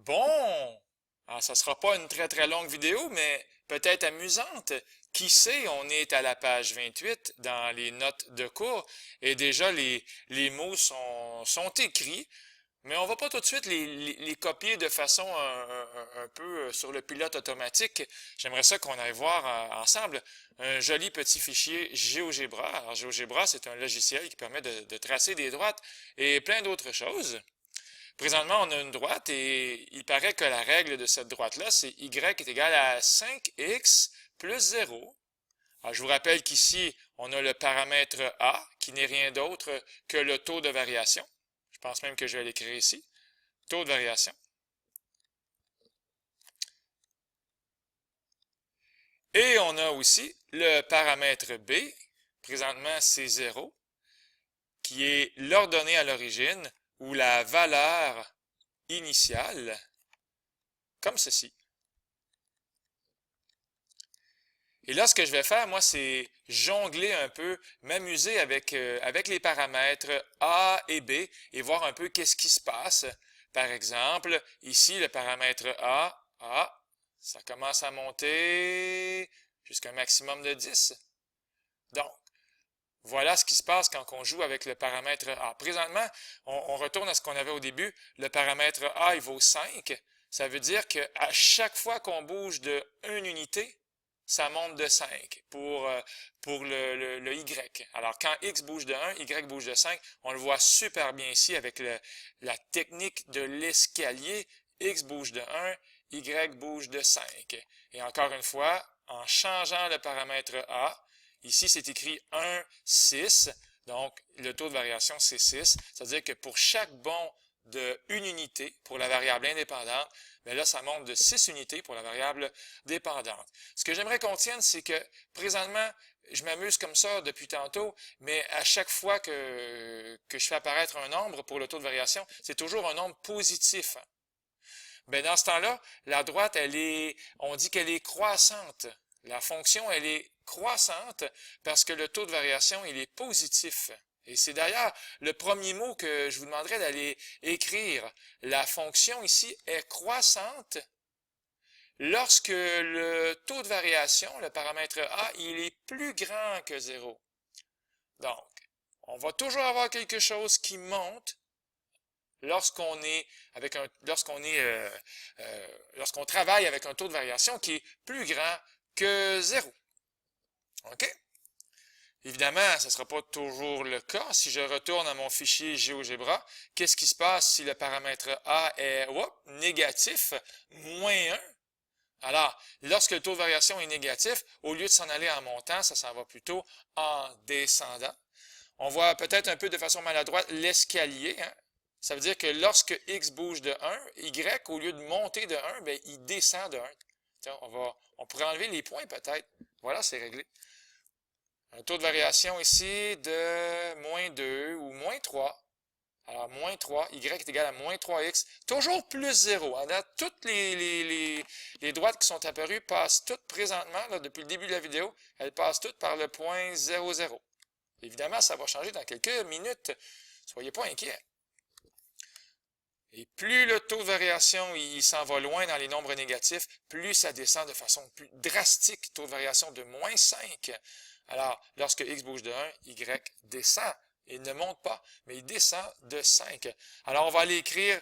Bon, alors, ça sera pas une très très longue vidéo, mais peut-être amusante. Qui sait, on est à la page 28 dans les notes de cours et déjà les mots sont écrits, mais on va pas tout de suite les copier de façon un peu sur le pilote automatique. J'aimerais ça qu'on aille voir ensemble un joli petit fichier GeoGebra. Alors GeoGebra, c'est un logiciel qui permet de tracer des droites et plein d'autres choses. Présentement, on a une droite et il paraît que la règle de cette droite-là, c'est y est égal à 5x plus 0. Alors, je vous rappelle qu'ici, on a le paramètre a, qui n'est rien d'autre que le taux de variation. Je pense même que je vais l'écrire ici. Taux de variation. Et on a aussi le paramètre b, présentement c'est 0, qui est l'ordonnée à l'origine, ou la valeur initiale, comme ceci. Et là, ce que je vais faire, moi, c'est jongler un peu, m'amuser avec les paramètres A et B et voir un peu qu'est-ce qui se passe. Par exemple, ici, le paramètre A, ça commence à monter jusqu'à un maximum de 10. Donc, voilà ce qui se passe quand on joue avec le paramètre A. Présentement, on retourne à ce qu'on avait au début. Le paramètre A, il vaut 5. Ça veut dire qu'à chaque fois qu'on bouge de 1 unité, ça monte de 5 pour le Y. Alors, quand X bouge de 1, Y bouge de 5. On le voit super bien ici avec la technique de l'escalier. X bouge de 1, Y bouge de 5. Et encore une fois, en changeant le paramètre A, ici c'est écrit 1, 6. Donc, le taux de variation, c'est 6. C'est-à-dire que pour chaque bond de 1 unité pour la variable indépendante, mais là, ça monte de 6 unités pour la variable dépendante. Ce que j'aimerais qu'on tienne, c'est que présentement, je m'amuse comme ça depuis tantôt, mais à chaque fois que je fais apparaître un nombre pour le taux de variation, c'est toujours un nombre positif. Ben, dans ce temps-là, la droite, on dit qu'elle est croissante. La fonction, elle est croissante parce que le taux de variation, il est positif. Et c'est d'ailleurs le premier mot que je vous demanderais d'aller écrire. La fonction ici est croissante lorsque le taux de variation, le paramètre A, il est plus grand que 0. Donc, on va toujours avoir quelque chose qui monte lorsqu'on travaille avec un taux de variation qui est plus grand que 0. OK? Évidemment, ce ne sera pas toujours le cas. Si je retourne à mon fichier GeoGebra, qu'est-ce qui se passe si le paramètre A est négatif, moins 1? Alors, lorsque le taux de variation est négatif, au lieu de s'en aller en montant, ça s'en va plutôt en descendant. On voit peut-être un peu de façon maladroite l'escalier. Hein? Ça veut dire que lorsque x bouge de 1, y, au lieu de monter de 1, ben, il descend de 1. Tiens, on pourrait enlever les points peut-être. Voilà, c'est réglé. Un taux de variation ici de moins 2 ou moins 3. Alors, moins 3, y est égal à moins 3x, toujours plus 0. En date, toutes les droites qui sont apparues passent toutes présentement, là, depuis le début de la vidéo, elles passent toutes par le point 0, 0. Évidemment, ça va changer dans quelques minutes. Soyez pas inquiets. Et plus le taux de variation il s'en va loin dans les nombres négatifs, plus ça descend de façon plus drastique. Taux de variation de moins 5. Alors, lorsque x bouge de 1, y descend. Il ne monte pas, mais il descend de 5. Alors, on va aller écrire,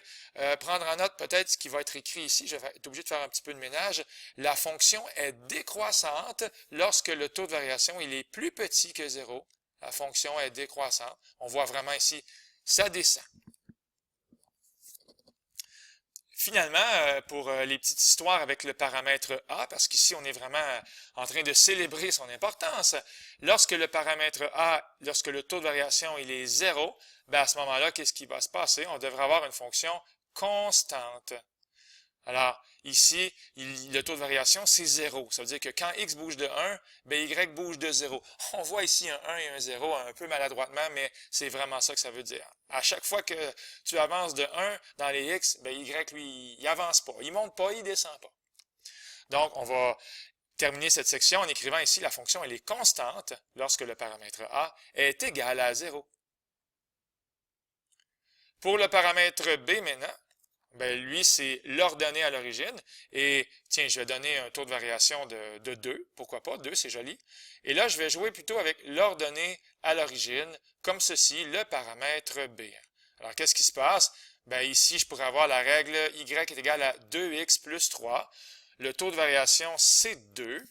prendre en note peut-être ce qui va être écrit ici. Je vais être obligé de faire un petit peu de ménage. La fonction est décroissante lorsque le taux de variation il est plus petit que 0. La fonction est décroissante. On voit vraiment ici, ça descend. Finalement, pour les petites histoires avec le paramètre A, parce qu'ici on est vraiment en train de célébrer son importance, lorsque le paramètre A, lorsque le taux de variation il est 0, ben à ce moment-là, qu'est-ce qui va se passer? On devrait avoir une fonction constante. Alors, ici, le taux de variation, c'est 0. Ça veut dire que quand x bouge de 1, ben y bouge de 0. On voit ici un 1 et un 0 un peu maladroitement, mais c'est vraiment ça que ça veut dire. À chaque fois que tu avances de 1 dans les x, ben y, lui, il avance pas. Il monte pas, il descend pas. Donc, on va terminer cette section en écrivant ici la fonction, elle est constante lorsque le paramètre a est égal à 0. Pour le paramètre b maintenant, ben lui, c'est l'ordonnée à l'origine. Et tiens, je vais donner un taux de variation de 2. Pourquoi pas? 2, c'est joli. Et là, je vais jouer plutôt avec l'ordonnée à l'origine, comme ceci, le paramètre B1. Alors, qu'est-ce qui se passe? Ben ici, je pourrais avoir la règle y est égale à 2x plus 3. Le taux de variation, c'est 2.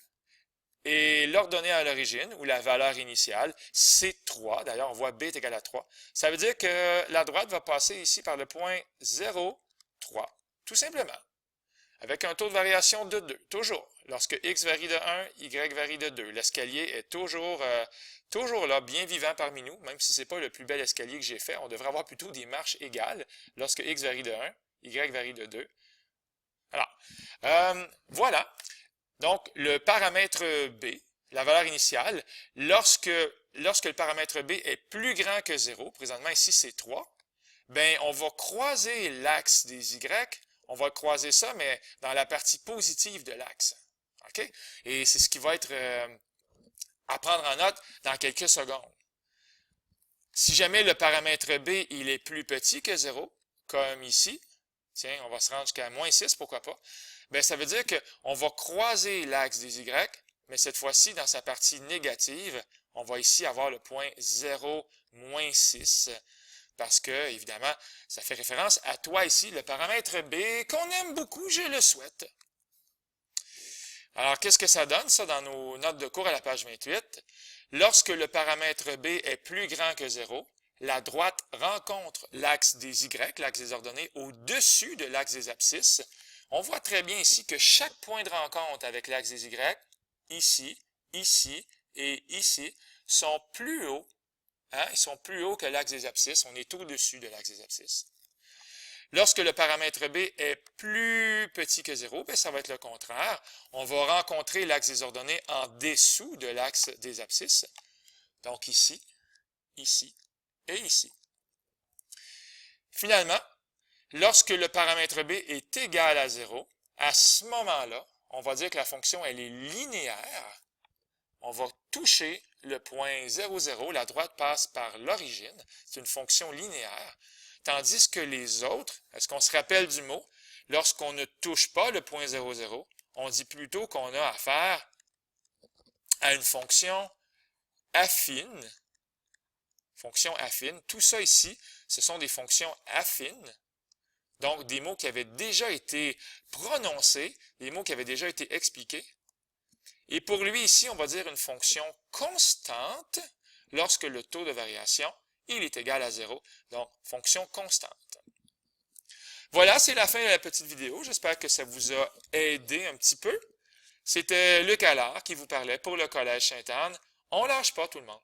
Et l'ordonnée à l'origine, ou la valeur initiale, c'est 3. D'ailleurs, on voit b est égal à 3. Ça veut dire que la droite va passer ici par le point 0, 3. Tout simplement. Avec un taux de variation de 2. Toujours. Lorsque x varie de 1, y varie de 2. L'escalier est toujours là, bien vivant parmi nous, même si ce n'est pas le plus bel escalier que j'ai fait. On devrait avoir plutôt des marches égales. Lorsque x varie de 1, y varie de 2. Alors, voilà. Donc, le paramètre B, la valeur initiale, lorsque le paramètre B est plus grand que 0, présentement ici c'est 3, ben on va croiser l'axe des Y, on va croiser ça, mais dans la partie positive de l'axe. OK? Et c'est ce qui va être à prendre en note dans quelques secondes. Si jamais le paramètre B il est plus petit que 0, comme ici, tiens, on va se rendre jusqu'à moins 6, pourquoi pas? Bien, ça veut dire qu'on va croiser l'axe des Y, mais cette fois-ci, dans sa partie négative, on va ici avoir le point 0, moins 6, parce que, évidemment, ça fait référence à toi ici, le paramètre B, qu'on aime beaucoup, je le souhaite. Alors, qu'est-ce que ça donne, ça, dans nos notes de cours à la page 28? Lorsque le paramètre B est plus grand que 0, la droite rencontre l'axe des Y, l'axe des ordonnées, au-dessus de l'axe des abscisses. On voit très bien ici que chaque point de rencontre avec l'axe des Y, ici, ici et ici, sont plus hauts. Hein? Ils sont plus hauts que l'axe des abscisses. On est au-dessus de l'axe des abscisses. Lorsque le paramètre B est plus petit que 0, bien, ça va être le contraire. On va rencontrer l'axe des ordonnées en dessous de l'axe des abscisses. Donc ici, ici et ici. Finalement, lorsque le paramètre B est égal à 0, à ce moment-là, on va dire que la fonction elle est linéaire. On va toucher le point 0, 0. La droite passe par l'origine. C'est une fonction linéaire. Tandis que les autres, est-ce qu'on se rappelle du mot? Lorsqu'on ne touche pas le point 0, 0, on dit plutôt qu'on a affaire à une fonction affine. Fonction affine. Tout ça ici, ce sont des fonctions affines. Donc, des mots qui avaient déjà été prononcés, des mots qui avaient déjà été expliqués. Et pour lui, ici, on va dire une fonction constante lorsque le taux de variation, il est égal à 0. Donc, fonction constante. Voilà, c'est la fin de la petite vidéo. J'espère que ça vous a aidé un petit peu. C'était Luc Allard qui vous parlait pour le Collège Sainte-Anne. On lâche pas tout le monde.